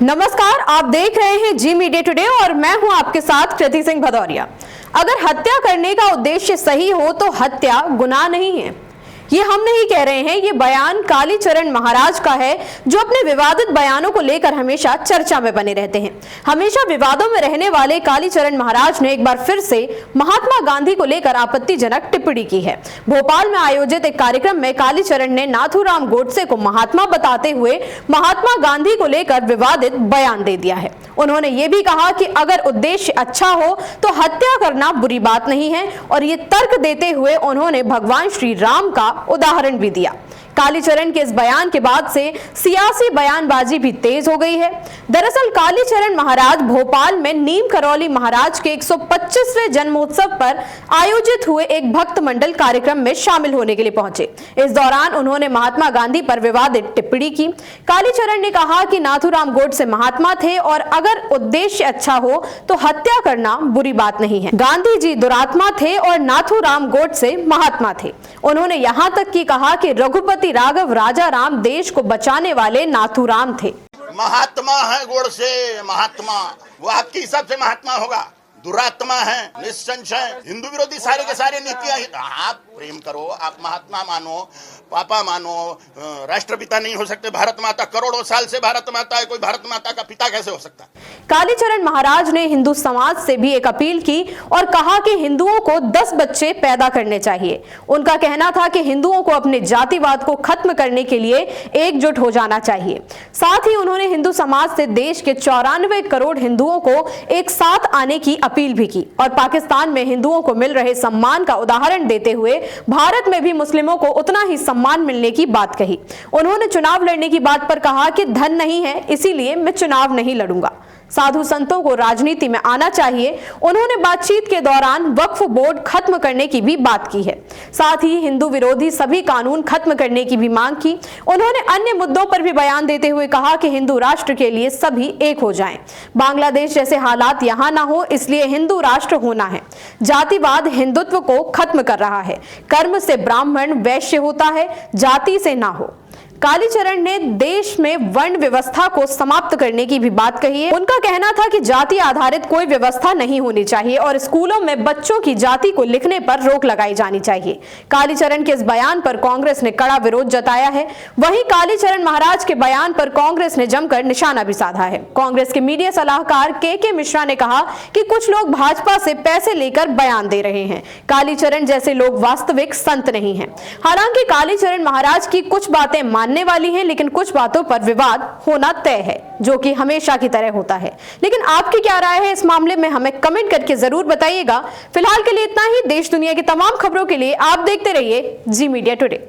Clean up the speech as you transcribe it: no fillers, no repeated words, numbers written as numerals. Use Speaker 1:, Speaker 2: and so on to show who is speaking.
Speaker 1: नमस्कार, आप देख रहे हैं जी मीडिया टुडे और मैं हूं आपके साथ कृति सिंह भदौरिया। अगर हत्या करने का उद्देश्य सही हो तो हत्या गुनाह नहीं है। ये हम नहीं कह रहे हैं, ये बयान कालीचरण महाराज का है, जो अपने विवादित बयानों को लेकर हमेशा चर्चा में बने रहते हैं। हमेशा विवादों में रहने वाले कालीचरण महाराज ने एक बार फिर से महात्मा गांधी को लेकर आपत्तिजनक टिप्पणी की है। भोपाल में आयोजित एक कार्यक्रम में कालीचरण ने नाथूराम गोडसे को महात्मा बताते हुए महात्मा गांधी को लेकर विवादित बयान दे दिया है। उन्होंने ये भी कहा कि अगर उद्देश्य अच्छा हो तो हत्या करना बुरी बात नहीं है, और ये तर्क देते हुए उन्होंने भगवान श्री राम का उदाहरण भी दिया। कालीचरण के इस बयान के बाद से सियासी बयानबाजी भी तेज हो गई है। दरअसल कालीचरण महाराज भोपाल में नीम करौली महाराज के 125वें जन्मोत्सव पर आयोजित हुए एक भक्त मंडल कार्यक्रम में शामिल होने के लिए पहुंचे। इस दौरान उन्होंने महात्मा गांधी पर विवादित टिप्पणी की। कालीचरण ने कहा कि नाथूराम गोडसे महात्मा थे और अगर उद्देश्य अच्छा हो तो हत्या करना बुरी बात नहीं है। गांधी जी दुरात्मा थे और नाथूराम गोडसे महात्मा थे। उन्होंने यहाँ तक की कहा कि रघुपति राघव राजा राम देश को बचाने वाले नाथूराम थे।
Speaker 2: महात्मा है गोडसे, महात्मा वो आपके हिसाब से महात्मा होगा, दुरात्मा है निस्संशय। हिंदू विरोधी सारे के सारे नीतियां, आप प्रेम करो, आप महात्मा मानो, पापा मानो, राष्ट्रपिता नहीं हो सकते भारत माता, करोड़ों साल से भारत माता है, कोई भारत माता का पिता कैसे हो सकता?
Speaker 1: कालीचरण महाराज ने हिंदू समाज से भी एक अपील की और कहा कि हिंदुओं को 10 बच्चे पैदा करने चाहिए। उनका कहना था कि हिंदुओं को अपने जातिवाद को खत्म करने के लिए एकजुट हो जाना चाहिए। साथ ही उन्होंने हिंदू समाज से देश के 94 करोड़ हिंदुओं को एक साथ आने की अपील भी की और पाकिस्तान में हिंदुओं को मिल रहे सम्मान का उदाहरण देते हुए भारत में भी मुस्लिमों को उतना ही सम्मान मिलने की बात कही। उन्होंने चुनाव लड़ने की बात पर कहा कि धन नहीं है, इसीलिए मैं चुनाव नहीं लड़ूंगा। साधु संतों को राजनीति में आना चाहिए। उन्होंने बातचीत के दौरान वक्फ बोर्ड खत्म करने की भी बात की है। साथ ही हिंदू विरोधी सभी कानून खत्म करने की भी मांग की। उन्होंने अन्य मुद्दों पर भी बयान देते हुए कहा कि हिंदू राष्ट्र के लिए सभी एक हो जाएं। बांग्लादेश जैसे हालात यहाँ ना हो, इसलिए हिंदू राष्ट्र होना है। जातिवाद हिंदुत्व को खत्म कर रहा है। कर्म से ब्राह्मण वैश्य होता है, जाति से ना हो। कालीचरण ने देश में वर्ण व्यवस्था को समाप्त करने की भी बात कही है। उनका कहना था कि जाति आधारित कोई व्यवस्था नहीं होनी चाहिए और स्कूलों में बच्चों की जाति को लिखने पर रोक लगाई जानी चाहिए। कालीचरण के इस बयान पर कांग्रेस ने कड़ा विरोध जताया है। वहीं कालीचरण महाराज के बयान पर कांग्रेस ने जमकर निशाना भी साधा है। कांग्रेस के मीडिया सलाहकार के मिश्रा ने कहा कि कुछ लोग भाजपा से पैसे लेकर बयान दे रहे हैं। कालीचरण जैसे लोग वास्तविक संत नहीं है। हालांकि कालीचरण महाराज की कुछ बातें मानने वाली है, लेकिन कुछ बातों पर विवाद होना तय है, जो कि हमेशा की तरह होता है। लेकिन आपकी क्या राय है इस मामले में, हमें कमेंट करके जरूर बताइएगा। फिलहाल के लिए इतना ही। देश दुनिया की तमाम खबरों के लिए आप देखते रहिए जी मीडिया टुडे।